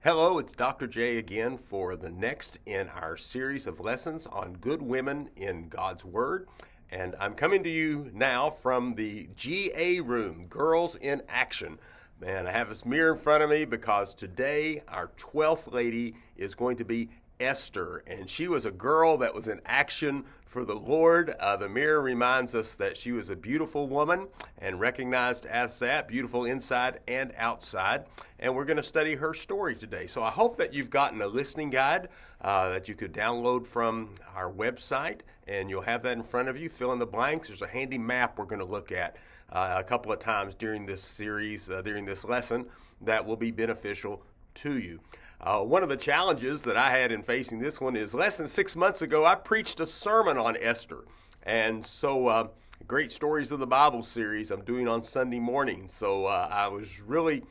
Hello, it's Dr. J again for the next in our series of lessons on good women in God's Word. And I'm coming to you now from the GA room, Girls in Action. And I have this mirror in front of me because today our 12th lady is going to be Esther, and she was a girl that was in action for the Lord. The mirror reminds us that she was a beautiful woman and recognized as that, beautiful inside and outside. And we're going to study her story today. So I hope that you've gotten a listening guide that you could download from our website, and you'll have that in front of you. Fill in the blanks. There's a handy map we're going to look at a couple of times during this series, during this lesson, that will be beneficial to you. One of the challenges that I had in facing this one is less than 6 months ago, I preached a sermon on Esther. And so Great Stories of the Bible series I'm doing on Sunday morning. So I was really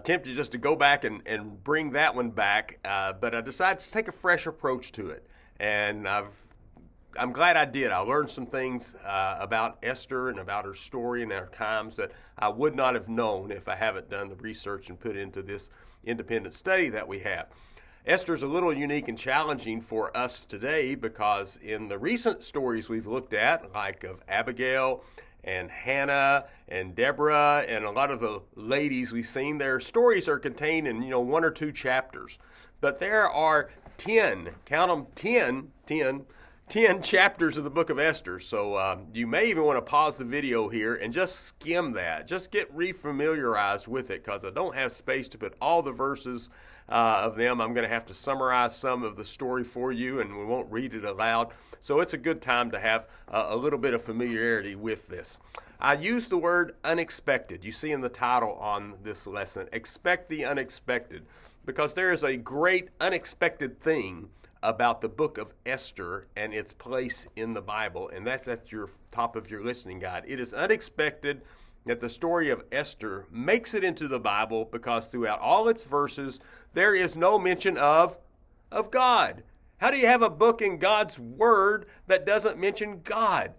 tempted just to go back and bring that one back. But I decided to take a fresh approach to it. And I'm glad I did. I learned some things about Esther and about her story and her times that I would not have known if I haven't done the research and put into this independent study that we have. Esther's a little unique and challenging for us today because in the recent stories we've looked at, like of Abigail and Hannah and Deborah and a lot of the ladies we've seen, their stories are contained in, 1 or 2 chapters. But there are 10, count them, 10 chapters of the book of Esther. So you may even want to pause the video here and just skim that. Just get refamiliarized with it because I don't have space to put all the verses of them. I'm going to have to summarize some of the story for you, and we won't read it aloud. So it's a good time to have a little bit of familiarity with this. I use the word unexpected. You see in the title on this lesson, expect the unexpected, because there is a great unexpected thing about the book of Esther and its place in the Bible, and that's at your top of your listening guide. It is unexpected that the story of Esther makes it into the Bible because throughout all its verses, there is no mention of God. How do you have a book in God's Word that doesn't mention God?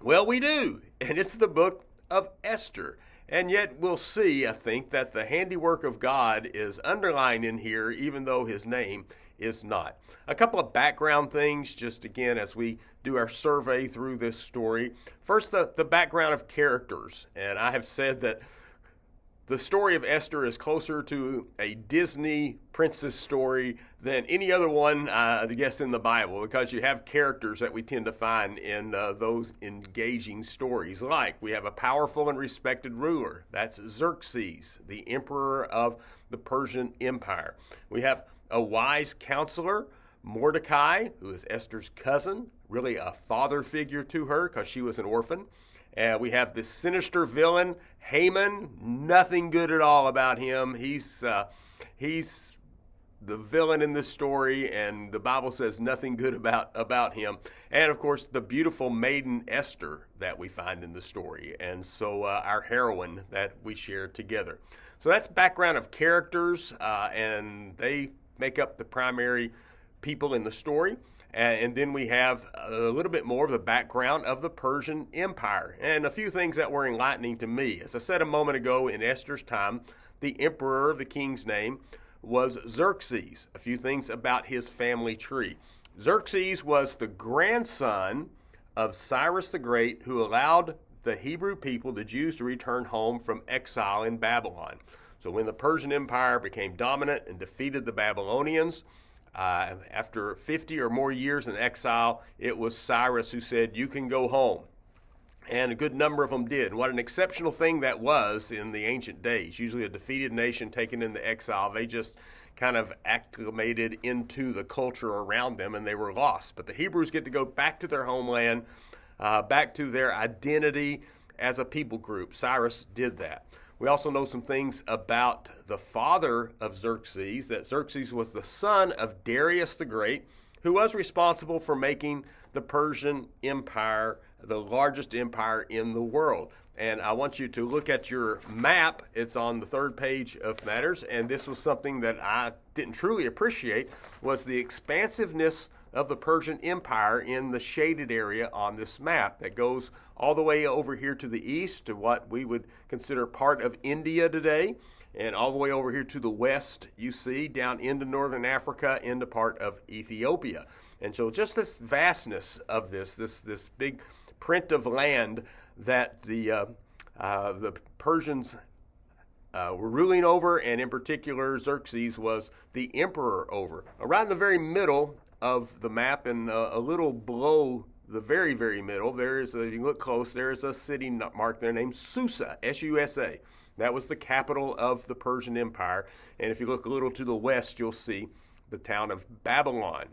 Well, we do, and it's the book of Esther. And yet we'll see, I think, that the handiwork of God is underlined in here, even though his name is not. A couple of background things, just again, as we do our survey through this story. First, the background of characters. And I have said that the story of Esther is closer to a Disney princess story than any other one, I guess, in the Bible, because you have characters that we tend to find in those engaging stories. Like, we have a powerful and respected ruler. That's Xerxes, the emperor of the Persian Empire. We have a wise counselor, Mordecai, who is Esther's cousin, really a father figure to her because she was an orphan. We have this sinister villain, Haman. Nothing good at all about him. He's the villain in this story, and the Bible says nothing good about him. And, of course, the beautiful maiden Esther that we find in the story, and so our heroine that we share together. So that's background of characters, and they make up the primary people in the story. And then we have a little bit more of the background of the Persian Empire and a few things that were enlightening to me. As I said a moment ago, in Esther's time, the emperor, the king's name, was Xerxes. A few things about his family tree. Xerxes was the grandson of Cyrus the Great, who allowed the Hebrew people, the Jews, to return home from exile in Babylon. So when the Persian Empire became dominant and defeated the Babylonians, after 50 or more years in exile, it was Cyrus who said, "You can go home." And a good number of them did. And what an exceptional thing that was in the ancient days. Usually a defeated nation taken into exile, they just kind of acclimated into the culture around them and they were lost. But the Hebrews get to go back to their homeland, back to their identity as a people group. Cyrus did that. We also know some things about the father of Xerxes, that Xerxes was the son of Darius the Great, who was responsible for making the Persian Empire the largest empire in the world. And I want you to look at your map. It's on the 3rd page of Matters, and this was something that I didn't truly appreciate, was the expansiveness of the Persian Empire in the shaded area on this map that goes all the way over here to the east to what we would consider part of India today, and all the way over here to the west, you see, down into northern Africa, into part of Ethiopia. And so just this vastness of this big print of land that the Persians were ruling over, and in particular Xerxes was the emperor over. Around the very middle of the map, and a little below the very, very middle, there is, if you look close, there is a city marked there named Susa, S-U-S-A. That was the capital of the Persian Empire. And if you look a little to the west, you'll see the town of Babylon,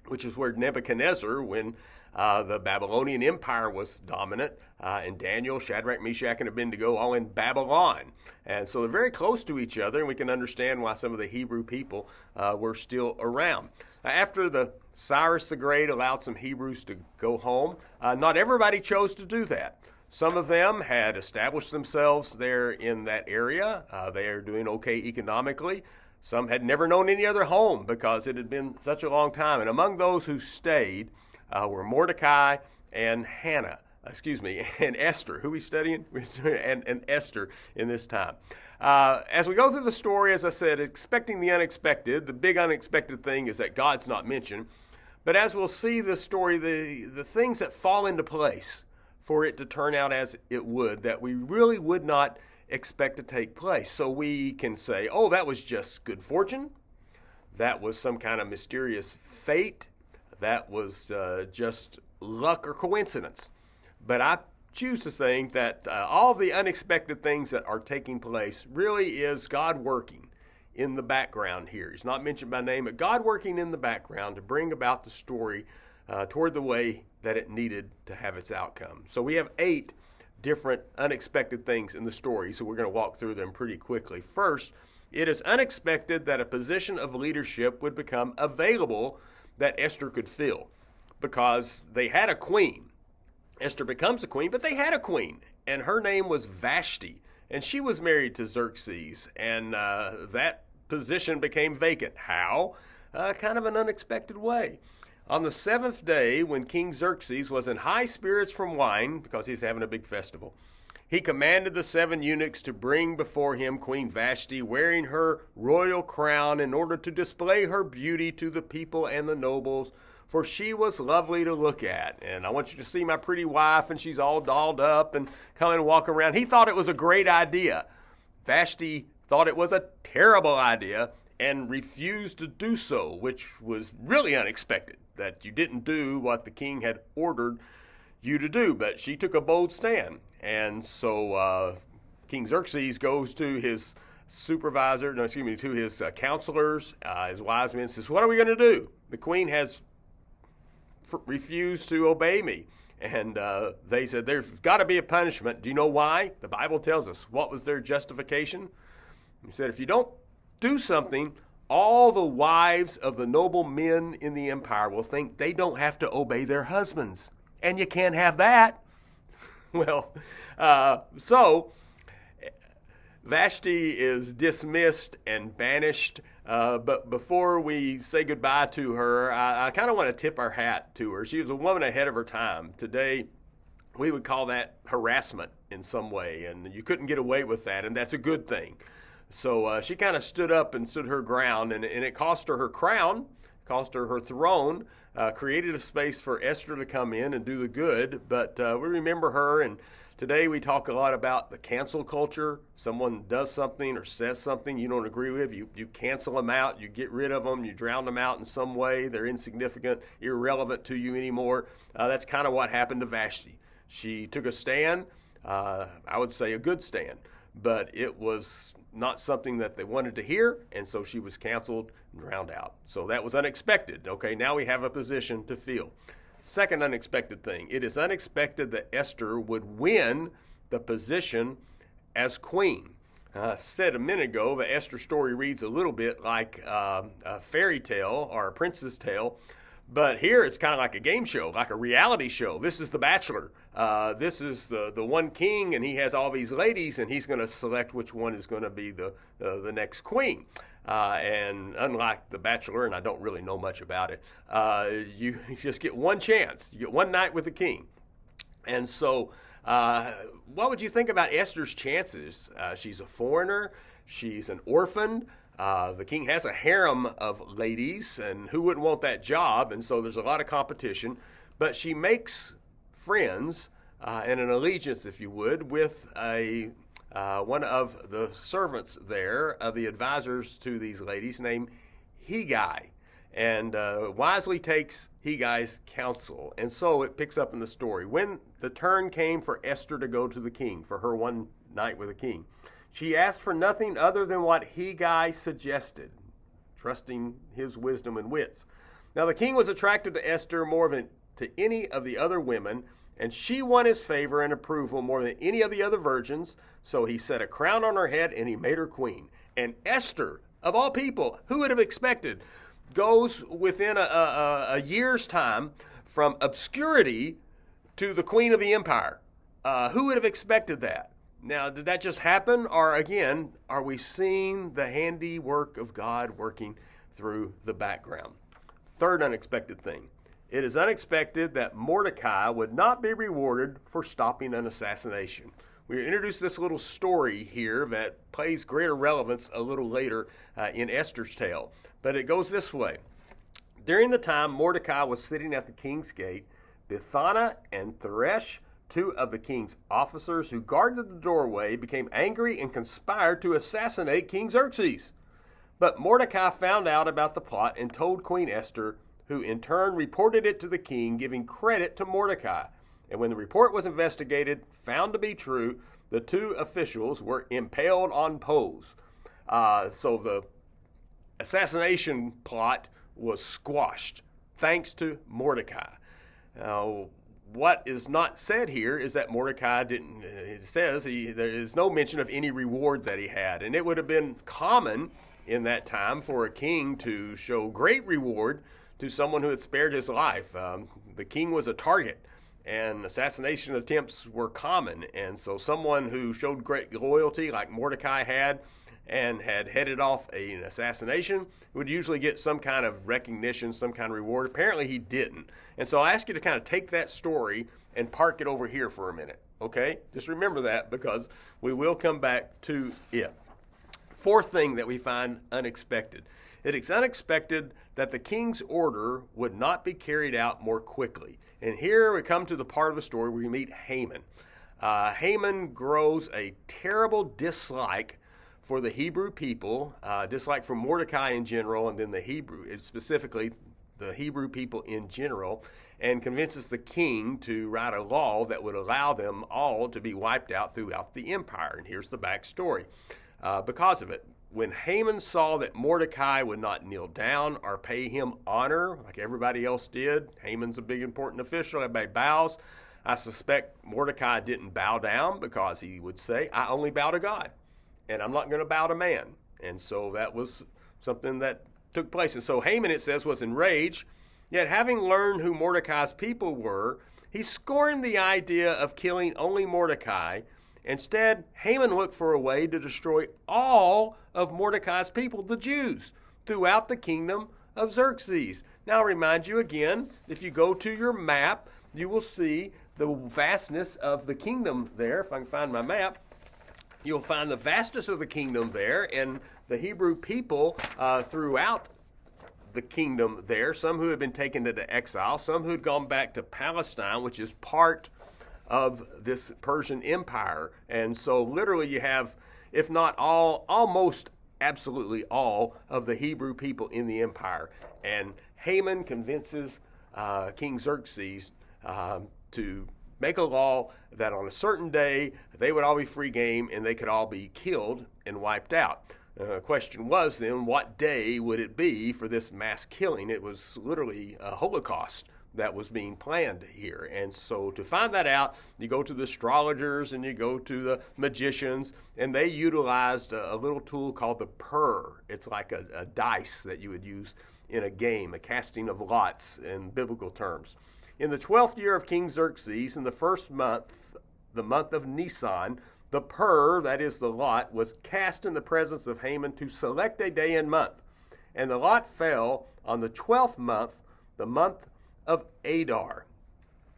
which is where Nebuchadnezzar, when the Babylonian Empire was dominant, and Daniel, Shadrach, Meshach, and Abednego all in Babylon. And so they're very close to each other, and we can understand why some of the Hebrew people were still around. After the Cyrus the Great allowed some Hebrews to go home, not everybody chose to do that. Some of them had established themselves there in that area. They are doing okay economically. Some had never known any other home because it had been such a long time. And among those who stayed were Mordecai and and Esther. Who are we studying? and Esther in this time. As we go through the story, as I said, expecting the unexpected, the big unexpected thing is that God's not mentioned. But as we'll see the story, the things that fall into place for it to turn out as it would, that we really would not expect to take place. So we can say, oh, that was just good fortune. That was some kind of mysterious fate. That was just luck or coincidence. But I choose to think that all the unexpected things that are taking place really is God working in the background here. He's not mentioned by name, but God working in the background to bring about the story toward the way that it needed to have its outcome. So we have 8 different unexpected things in the story, so we're going to walk through them pretty quickly. First, it is unexpected that a position of leadership would become available that Esther could fill, because they had a queen. Esther becomes a queen, but they had a queen, and her name was Vashti, and she was married to Xerxes, and that position became vacant. How? Kind of an unexpected way. On the 7th day, when King Xerxes was in high spirits from wine, because he's having a big festival, he commanded the 7 eunuchs to bring before him Queen Vashti, wearing her royal crown, in order to display her beauty to the people and the nobles, for she was lovely to look at. And I want you to see my pretty wife, and she's all dolled up, and come and walk around. He thought it was a great idea. Vashti thought it was a terrible idea and refused to do so, which was really unexpected, that you didn't do what the king had ordered you to do. But she took a bold stand. And so King Xerxes goes to his to his counselors, his wise men, says, what are we going to do? The queen has refused to obey me. And they said, there's got to be a punishment. Do you know why? The Bible tells us. What was their justification? He said, if you don't do something, all the wives of the noble men in the empire will think they don't have to obey their husbands. And you can't have that. Well, so Vashti is dismissed and banished. But before we say goodbye to her, I kind of want to tip our hat to her. She was a woman ahead of her time. Today, we would call that harassment in some way, and you couldn't get away with that, and that's a good thing. So she kind of stood up and stood her ground, and it cost her her crown, cost her her throne, created a space for Esther to come in and do the good. But we remember her, and today we talk a lot about the cancel culture. Someone does something or says something you don't agree with, you cancel them out, you get rid of them, you drown them out in some way. They're insignificant, irrelevant to you anymore. That's kind of what happened to Vashti. She took a stand, I would say a good stand, but it was not something that they wanted to hear, and so she was canceled and drowned out. So that was unexpected. Okay, now we have a position to fill. Second unexpected thing, it is unexpected that Esther would win the position as queen. I said a minute ago, the Esther story reads a little bit like a fairy tale or a princess tale, but here it's kind of like a game show, like a reality show. This is The Bachelor. this is the one king, and he has all these ladies, and he's going to select which one is going to be the next queen. And unlike The Bachelor, and I don't really know much about it, you just get one chance. You get one night with the king. And so what would you think about Esther's chances? She's a foreigner. She's an orphan. The king has a harem of ladies, and who wouldn't want that job? And so there's a lot of competition. But she makes friends and an allegiance, if you would, with one of the servants there, of the advisors to these ladies, named Hegai, and wisely takes Hegai's counsel. And so it picks up in the story. When the turn came for Esther to go to the king for her one night with the king, she asked for nothing other than what Hegai suggested, trusting his wisdom and wits. Now the king was attracted to Esther more than to any of the other women, and she won his favor and approval more than any of the other virgins. So he set a crown on her head and he made her queen. And Esther, of all people, who would have expected, goes within a year's time from obscurity to the queen of the empire. Who would have expected that? Now, did that just happen? Or again, are we seeing the handiwork of God working through the background? Third unexpected thing. It is unexpected that Mordecai would not be rewarded for stopping an assassination. We introduced this little story here that plays greater relevance a little later in Esther's tale. But it goes this way. During the time Mordecai was sitting at the king's gate, Bithana and Theresh, two of the king's officers who guarded the doorway, became angry and conspired to assassinate King Xerxes. But Mordecai found out about the plot and told Queen Esther, who in turn reported it to the king, giving credit to Mordecai. And when the report was investigated, found to be true, the two officials were impaled on poles. So the assassination plot was squashed, thanks to Mordecai. Now, what is not said here is that Mordecai didn't, it says there is no mention of any reward that he had. And it would have been common in that time for a king to show great reward to someone who had spared his life. The king was a target, and assassination attempts were common. And so someone who showed great loyalty, like Mordecai had, and had headed off an assassination, would usually get some kind of recognition, some kind of reward. Apparently he didn't. And so I ask you to kind of take that story and park it over here for a minute, okay? Just remember that, because we will come back to it. Fourth thing that we find unexpected. It is unexpected that the king's order would not be carried out more quickly. And here we come to the part of the story where we meet Haman. Haman grows a terrible dislike for the Hebrew people, dislike for Mordecai in general, and then specifically the Hebrew people in general, and convinces the king to write a law that would allow them all to be wiped out throughout the empire. And here's the backstory. Because of it, when Haman saw that Mordecai would not kneel down or pay him honor like everybody else did, Haman's a big important official, everybody bows. I suspect Mordecai didn't bow down because he would say, I only bow to God, and I'm not going to bow to man. And so that was something that took place. And so Haman, it says, was enraged, yet having learned who Mordecai's people were, he scorned the idea of killing only Mordecai. Instead, Haman looked for a way to destroy all of Mordecai's people, the Jews, throughout the kingdom of Xerxes. Now, I remind you again, if you go to your map, you will see the vastness of the kingdom there. If I can find my map, you'll find the vastness of the kingdom there, and the Hebrew people throughout the kingdom there, some who had been taken into exile, some who had gone back to Palestine, which is part of this Persian Empire. And so literally you have, if not all, almost absolutely all of the Hebrew people in the empire. And Haman convinces King Xerxes to make a law that on a certain day they would all be free game and they could all be killed and wiped out. The question was then, what day would it be for this mass killing? It was literally a Holocaust that was being planned here. And so to find that out, you go to the astrologers and you go to the magicians, and they utilized a little tool called the pur. It's like a dice that you would use in a game, a casting of lots in biblical terms. In the 12th year of King Xerxes, in the first month, the month of Nisan, the pur, that is the lot, was cast in the presence of Haman to select a day and month. And the lot fell on the 12th month, the month of Adar.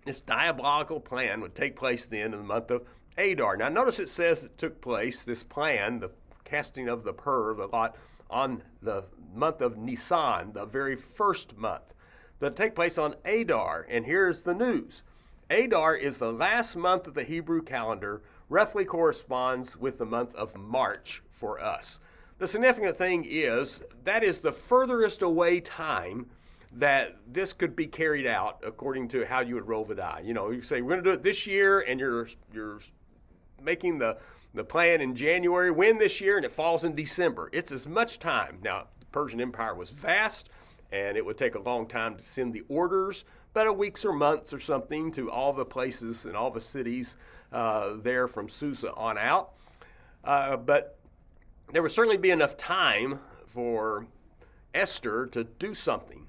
This diabolical plan would take place then in the month of Adar. Now notice it says it took place, this plan, the casting of the pur, the lot, on the month of Nisan, the very first month. That take place on Adar, and here's the news. Adar is the last month of the Hebrew calendar, roughly corresponds with the month of March for us. The significant thing is that is the furthest away time that this could be carried out according to how you would roll the die. You know, you say, we're going to do it this year, and you're making the plan in January, when this year, and it falls in December. It's as much time. Now, the Persian Empire was vast, and it would take a long time to send the orders, but weeks or months or something to all the places and all the cities there from Susa on out. But there would certainly be enough time for Esther to do something.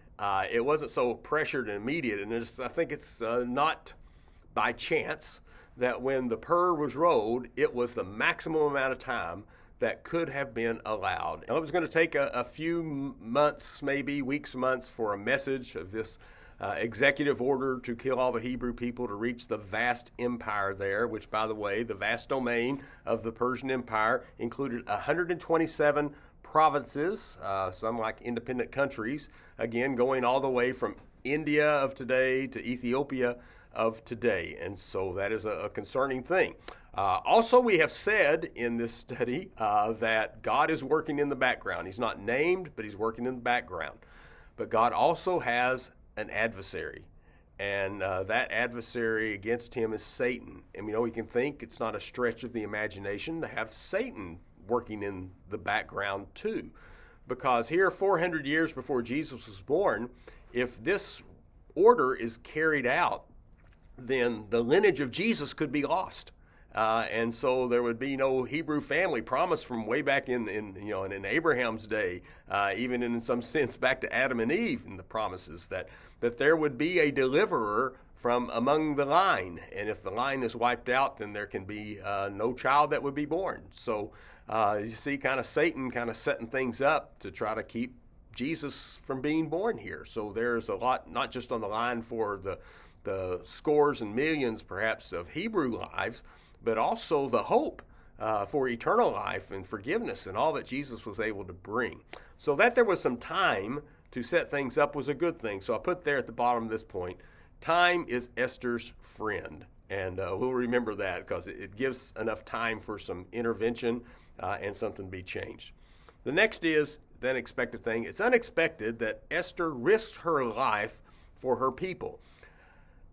It wasn't so pressured and immediate, and I think it's not by chance that when the pur was rolled, it was the maximum amount of time that could have been allowed. And it was going to take a few months, maybe weeks, months, for a message of this executive order to kill all the Hebrew people to reach the vast empire there, which, by the way, the vast domain of the Persian Empire included 127 provinces, some like independent countries, again, going all the way from India of today to Ethiopia of today. And so that is a concerning thing. Also, we have said in this study that God is working in the background. He's not named, but he's working in the background. But God also has an adversary, and that adversary against him is Satan. And we can think it's not a stretch of the imagination to have Satan working in the background too, because here 400 years before Jesus was born, if this order is carried out, then the lineage of Jesus could be lost. And so there would be no Hebrew family promised from way back in Abraham's day, even in some sense back to Adam and Eve in the promises that there would be a deliverer from among the line. And if the line is wiped out, then there can be no child that would be born. So you see kind of Satan kind of setting things up to try to keep Jesus from being born here. So there's a lot, not just on the line for the scores and millions perhaps of Hebrew lives, but also the hope for eternal life and forgiveness and all that Jesus was able to bring. So that there was some time to set things up was a good thing. So I put there at the bottom of this point, time is Esther's friend. And we'll remember that because it gives enough time for some intervention and something to be changed. The next is the unexpected thing. It's unexpected that Esther risked her life for her people.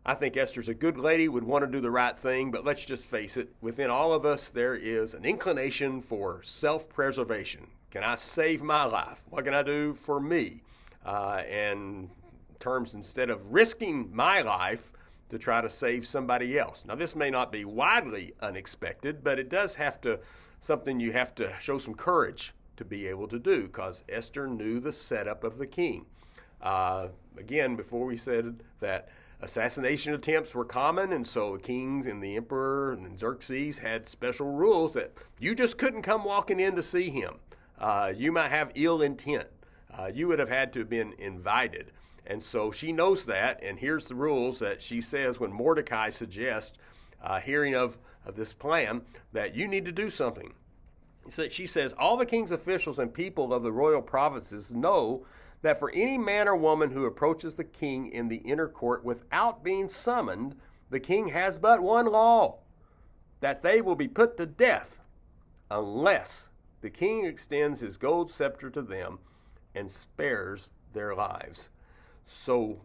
I think Esther's a good lady, would want to do the right thing, but let's just face it, within all of us there is an inclination for self-preservation. Can I save my life? What can I do for me? And in terms, instead of risking my life to try to save somebody else. Now this may not be widely unexpected, but it does have to, something you have to show some courage to be able to do, because Esther knew the setup of the king. Again, before we said that assassination attempts were common, and so the kings and the emperor and Xerxes had special rules that you just couldn't come walking in to see him. You might have ill intent. You would have had to have been invited. And so she knows that, and here's the rules that she says when Mordecai suggests, hearing of this plan, that you need to do something. So she says, all the king's officials and people of the royal provinces know that for any man or woman who approaches the king in the inner court without being summoned, the king has but one law, that they will be put to death unless the king extends his gold scepter to them and spares their lives. So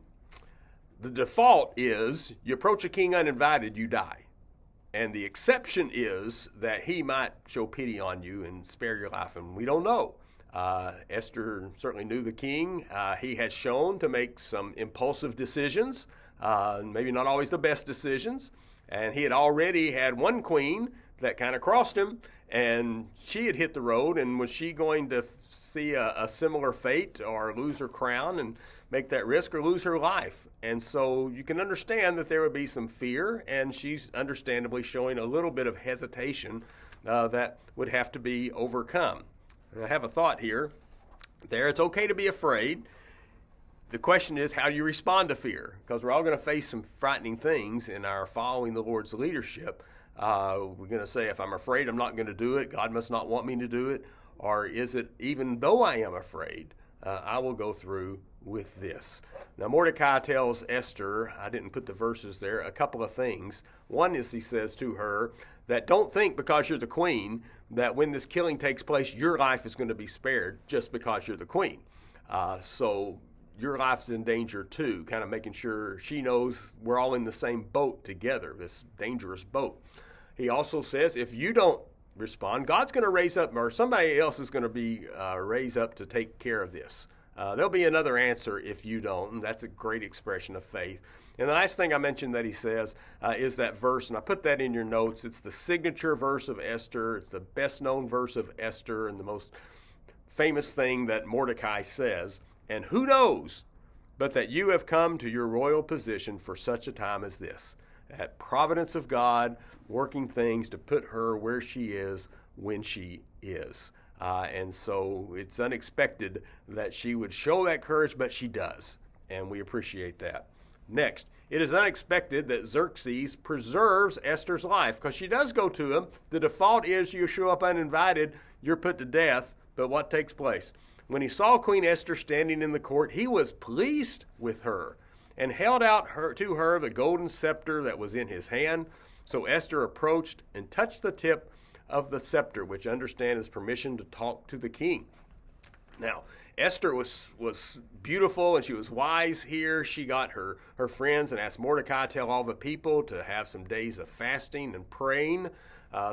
the default is you approach a king uninvited, you die. And the exception is that he might show pity on you and spare your life, and we don't know. Esther certainly knew the king. He has shown to make some impulsive decisions, maybe not always the best decisions. And he had already had one queen that kind of crossed him, and she had hit the road. And was she going to see a similar fate or lose her crown and make that risk or lose her life. And so you can understand that there would be some fear, and she's understandably showing a little bit of hesitation that would have to be overcome. And I have a thought here. It's okay to be afraid. The question is, how do you respond to fear? Because we're all going to face some frightening things in our following the Lord's leadership. We're going to say, if I'm afraid, I'm not going to do it. God must not want me to do it. Or is it, even though I am afraid, I will go through with this? Now, Mordecai tells Esther, I didn't put the verses there, a couple of things. One is he says to her that don't think because you're the queen that when this killing takes place, your life is going to be spared just because you're the queen. So your life's in danger too, kind of making sure she knows we're all in the same boat together, this dangerous boat. He also says if you don't respond, God's going to raise up, or somebody else is going to be raised up to take care of this. There'll be another answer if you don't, and that's a great expression of faith. And the last thing I mentioned that he says is that verse, and I put that in your notes. It's the signature verse of Esther. It's the best known verse of Esther and the most famous thing that Mordecai says. And who knows but that you have come to your royal position for such a time as this, at providence of God, working things to put her where she is when she is. And so it's unexpected that she would show that courage, but she does, and we appreciate that. Next, it is unexpected that Xerxes preserves Esther's life, because she does go to him. The default is you show up uninvited, you're put to death, but what takes place? When he saw Queen Esther standing in the court, he was pleased with her and held out to her the golden scepter that was in his hand. So Esther approached and touched the tip of the scepter, which I understand is permission to talk to the king. Now, Esther was beautiful and she was wise here. She got her friends and asked Mordecai to tell all the people to have some days of fasting and praying,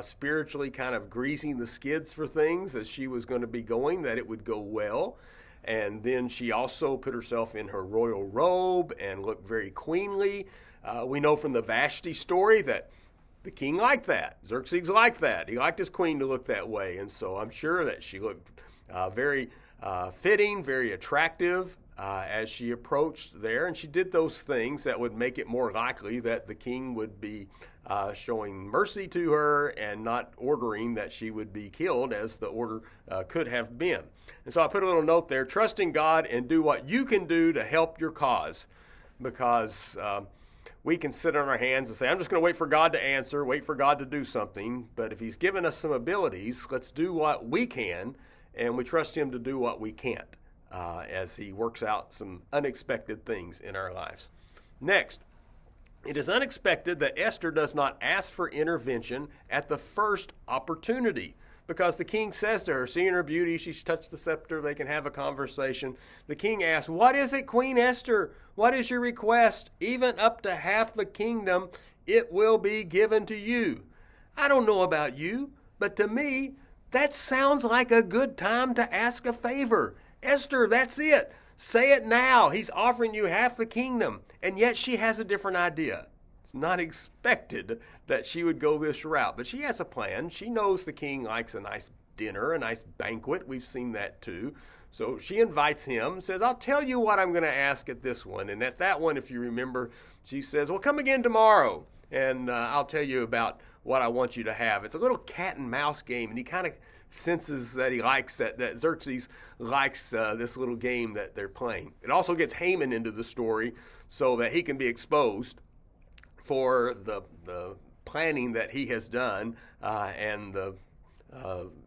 spiritually kind of greasing the skids for things as she was going to be going, that it would go well. And then she also put herself in her royal robe and looked very queenly. We know from the Vashti story that the king liked that. Xerxes liked that. He liked his queen to look that way. And so I'm sure that she looked very fitting, very attractive as she approached there. And she did those things that would make it more likely that the king would be showing mercy to her and not ordering that she would be killed as the order could have been. And so I put a little note there, trust in God and do what you can do to help your cause, because we can sit on our hands and say, I'm just going to wait for God to answer, wait for God to do something. But if he's given us some abilities, let's do what we can, and we trust him to do what we can't as he works out some unexpected things in our lives. Next, it is unexpected that Esther does not ask for intervention at the first opportunity, because the king says to her, seeing her beauty, she's touched the scepter, they can have a conversation. The king asks, what is it, Queen Esther? What is your request? Even up to half the kingdom, it will be given to you. I don't know about you, but to me, that sounds like a good time to ask a favor. Esther, that's it. Say it now. He's offering you half the kingdom. And yet she has a different idea. It's not expected that she would go this route, but she has a plan. She knows the king likes a nice dinner, a nice banquet. We've seen that too. So she invites him, says, I'll tell you what I'm going to ask at this one. And at that one, if you remember, she says, well, come again tomorrow, and I'll tell you about what I want you to have. It's a little cat and mouse game, and he kind of senses that he likes that Xerxes likes this little game that they're playing. It also gets Haman into the story so that he can be exposed for the planning that he has done and the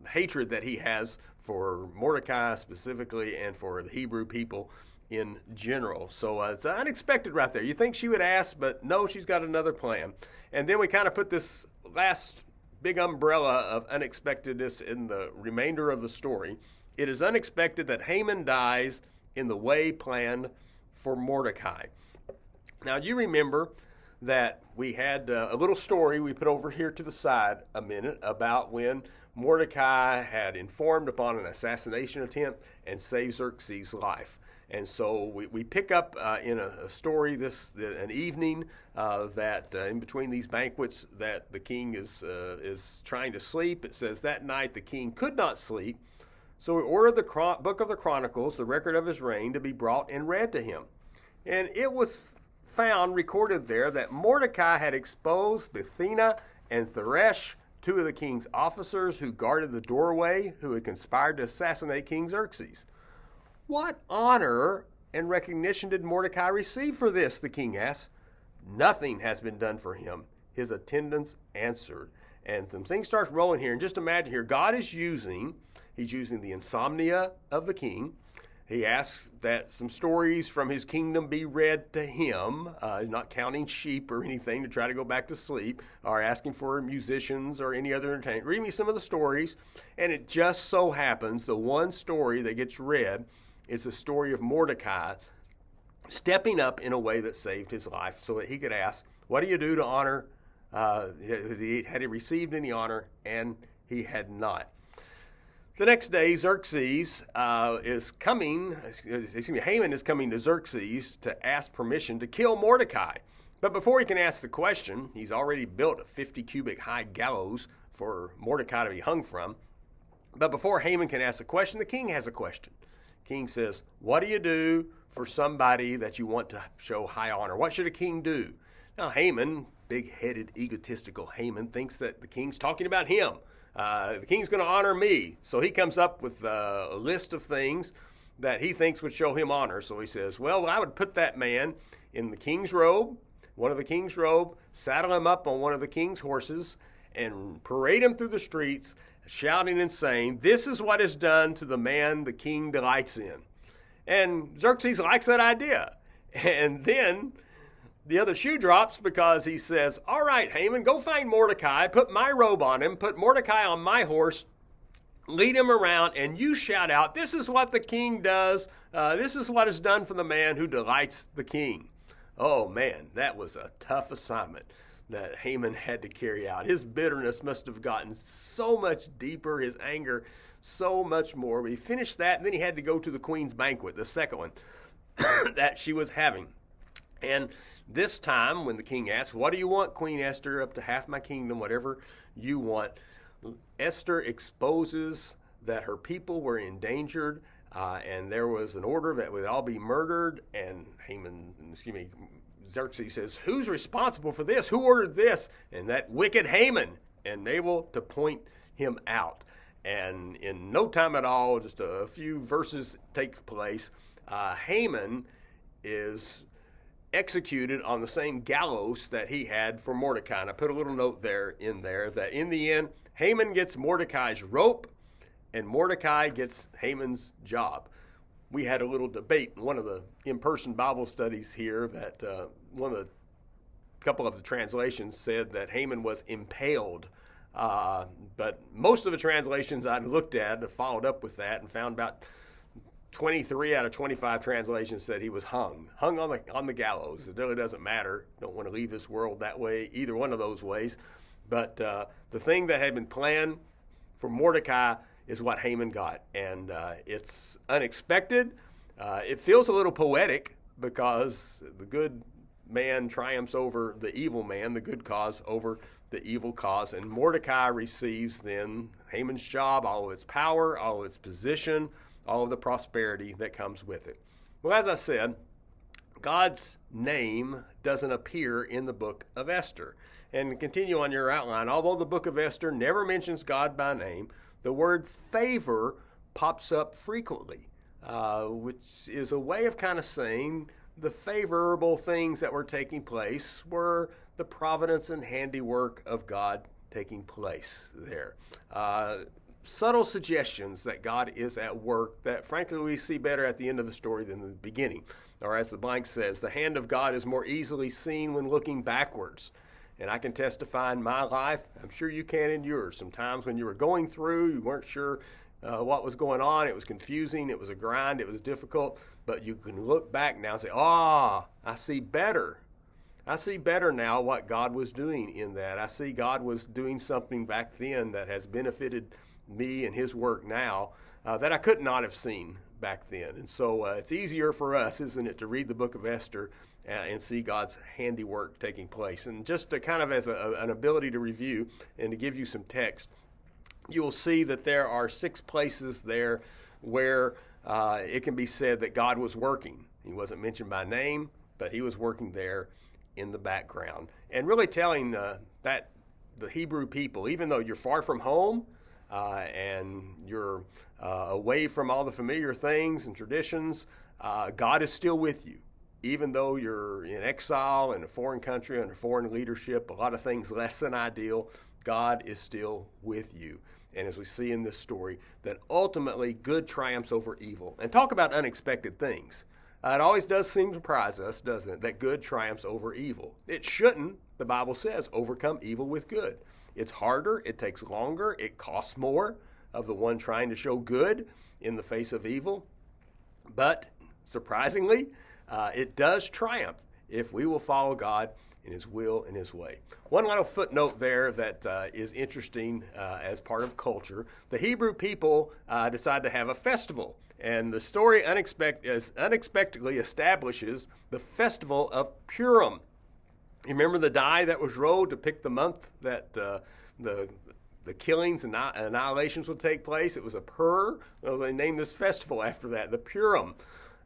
hatred that he has for Mordecai specifically and for the Hebrew people in general. So it's unexpected right there. You think she would ask, but no, she's got another plan. And then we kind of put this last big umbrella of unexpectedness in the remainder of the story. It is unexpected that Haman dies in the way planned for Mordecai. Now, you remember that we had a little story we put over here to the side a minute about when Mordecai had informed upon an assassination attempt and saved Xerxes' life. And so we pick up in a story an evening that in between these banquets that the king is trying to sleep. It says that night the king could not sleep, So he ordered the book of the Chronicles, the record of his reign, to be brought and read to him. And it was found, recorded there, that Mordecai had exposed Bethina and Zeresh, two of the king's officers who guarded the doorway, who had conspired to assassinate King Xerxes. What honor and recognition did Mordecai receive for this? The king asked. Nothing has been done for him, his attendants answered. And some things start rolling here. And just imagine here, God is he's using the insomnia of the king. He asks that some stories from his kingdom be read to him, not counting sheep or anything to try to go back to sleep, or asking for musicians or any other entertainment. Read me some of the stories. And it just so happens the one story that gets read is the story of Mordecai stepping up in a way that saved his life so that he could ask, what do you do to honor? Had he received any honor? And he had not. The next day, Haman is coming to Xerxes to ask permission to kill Mordecai. But before he can ask the question, he's already built a 50-cubit high gallows for Mordecai to be hung from. But before Haman can ask the question, the king has a question. The king says, what do you do for somebody that you want to show high honor? What should a king do? Now, Haman, big-headed, egotistical Haman, thinks that the king's talking about him. The king's going to honor me. So he comes up with a list of things that he thinks would show him honor. So he says, well, I would put that man in the king's robe, one of the king's robe, saddle him up on one of the king's horses, and parade him through the streets, shouting and saying, this is what is done to the man the king delights in. And Xerxes likes that idea. And then the other shoe drops because he says, all right, Haman, go find Mordecai, put my robe on him, put Mordecai on my horse, lead him around, and you shout out, this is what the king does. This is what is done for the man who delights the king. Oh, man, that was a tough assignment that Haman had to carry out. His bitterness must have gotten so much deeper, his anger so much more. But he finished that, and then he had to go to the queen's banquet, the second one that she was having. And this time, when the king asked, what do you want, Queen Esther? Up to half my kingdom, whatever you want. Esther exposes that her people were endangered, and there was an order that would all be murdered. And Xerxes says, who's responsible for this? Who ordered this? And that wicked Haman, and able to point him out. And in no time at all, just a few verses take place, Haman is executed on the same gallows that he had for Mordecai. And I put a little note in there that in the end, Haman gets Mordecai's rope and Mordecai gets Haman's job. We had a little debate in one of the in-person Bible studies here that couple of the translations said that Haman was impaled. But most of the translations I looked at followed up with that and found about 23 out of 25 translations said he was hung on the gallows. It really doesn't matter. Don't want to leave this world that way, either one of those ways. But the thing that had been planned for Mordecai is what Haman got. And it's unexpected. It feels a little poetic because the good man triumphs over the evil man, the good cause over the evil cause. And Mordecai receives then Haman's job, all of its power, all of its position, all of the prosperity that comes with it. Well, as I said, God's name doesn't appear in the book of Esther. And to continue on your outline, although the book of Esther never mentions God by name, the word favor pops up frequently, which is a way of kind of saying the favorable things that were taking place were the providence and handiwork of God taking place there. Subtle suggestions that God is at work that, frankly, we see better at the end of the story than the beginning. Or as the blank says, the hand of God is more easily seen when looking backwards. And I can testify in my life, I'm sure you can in yours. Sometimes when you were going through, you weren't sure what was going on. It was confusing. It was a grind. It was difficult. But you can look back now and say, I see better. I see better now what God was doing in that. I see God was doing something back then that has benefited me and his work now that I could not have seen back then. And so it's easier for us, isn't it, to read the book of Esther and see God's handiwork taking place. And just to kind of as an ability to review and to give you some text, you will see that there are 6 places there where it can be said that God was working. He wasn't mentioned by name, but he was working there in the background and really telling that the Hebrew people, even though you're far from home and you're away from all the familiar things and traditions, God is still with you. Even though you're in exile in a foreign country under foreign leadership, a lot of things less than ideal, God is still with you. And as we see in this story, that ultimately good triumphs over evil. And talk about unexpected things. It always does seem to surprise us, doesn't it, that good triumphs over evil. It shouldn't, the Bible says, overcome evil with good. It's harder, it takes longer, it costs more of the one trying to show good in the face of evil. But surprisingly, it does triumph if we will follow God in his will and his way. One little footnote there that is interesting as part of culture. The Hebrew people decide to have a festival. And the story unexpectedly establishes the festival of Purim. You remember the die that was rolled to pick the month that the killings and annihilations would take place? It was a Pur. Well, they named this festival after that, the Purim.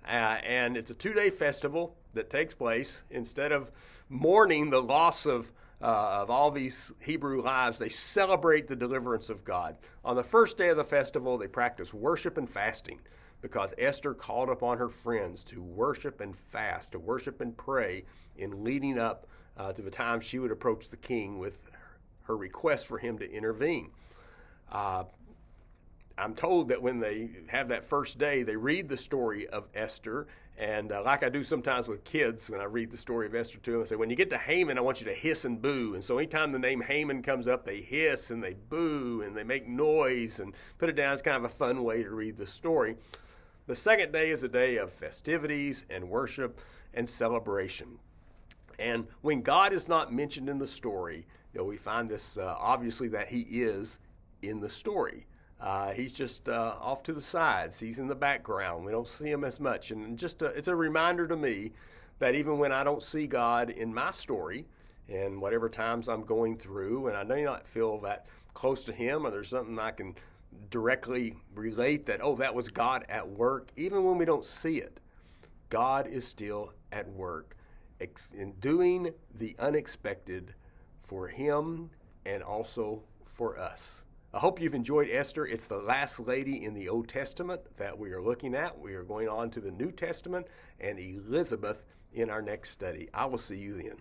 And it's a 2-day festival that takes place. Instead of mourning the loss of all these Hebrew lives, they celebrate the deliverance of God. On the first day of the festival, they practice worship and fasting because Esther called upon her friends to worship and fast, to worship and pray in leading up to the time she would approach the king with her request for him to intervene. I'm told that when they have that first day, they read the story of Esther. And like I do sometimes with kids, when I read the story of Esther to them, I say, when you get to Haman, I want you to hiss and boo. And so anytime the name Haman comes up, they hiss and they boo and they make noise and put it down. It's kind of a fun way to read the story. The second day is a day of festivities and worship and celebration. And when God is not mentioned in the story, we find this obviously that he is in the story. He's just off to the sides. He's in the background. We don't see him as much. And just it's a reminder to me that even when I don't see God in my story and whatever times I'm going through, and I may not feel that close to him or there's something I can directly relate that, oh, that was God at work, even when we don't see it, God is still at work in doing the unexpected for him and also for us. I hope you've enjoyed Esther. It's the last lady in the Old Testament that we are looking at. We are going on to the New Testament and Elizabeth in our next study. I will see you then.